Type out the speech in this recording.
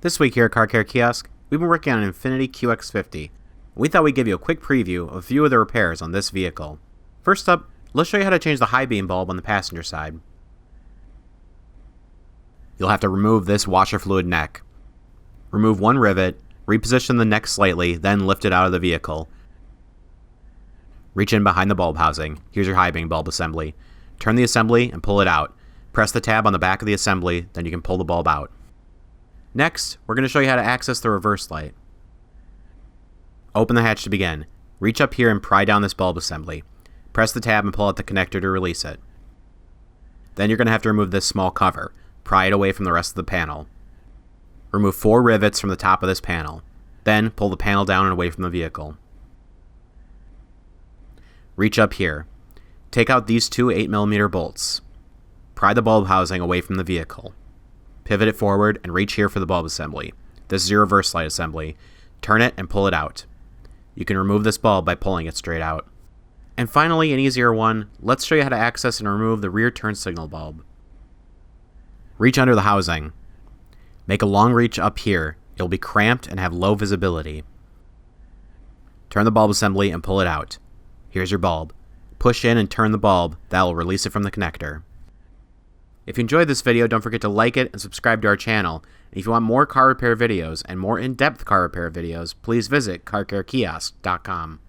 This week here at Car Care Kiosk, we've been working on an Infiniti QX50. We thought we'd give you a quick preview of a few of the repairs on this vehicle. First up, let's show you how to change the high beam bulb on the passenger side. You'll have to remove this washer fluid neck. Remove one rivet, reposition the neck slightly, then lift it out of the vehicle. Reach in behind the bulb housing. Here's your high beam bulb assembly. Turn the assembly and pull it out. Press the tab on the back of the assembly, then you can pull the bulb out. Next, we're going to show you how to access the reverse light. Open the hatch to begin. Reach up here and pry down this bulb assembly. Press the tab and pull out the connector to release it. Then you're going to have to remove this small cover. Pry it away from the rest of the panel. Remove 4 rivets from the top of this panel. Then pull the panel down and away from the vehicle. Reach up here. Take out these 2 8mm bolts. Pry the bulb housing away from the vehicle. Pivot it forward and reach here for the bulb assembly. This is your reverse light assembly. Turn it and pull it out. You can remove this bulb by pulling it straight out. And finally, an easier one, let's show you how to access and remove the rear turn signal bulb. Reach under the housing. Make a long reach up here. It'll be cramped and have low visibility. Turn the bulb assembly and pull it out. Here's your bulb. Push in and turn the bulb. That will release it from the connector. If you enjoyed this video, don't forget to like it and subscribe to our channel. And if you want more car repair videos and more in-depth car repair videos, please visit carcarekiosk.com.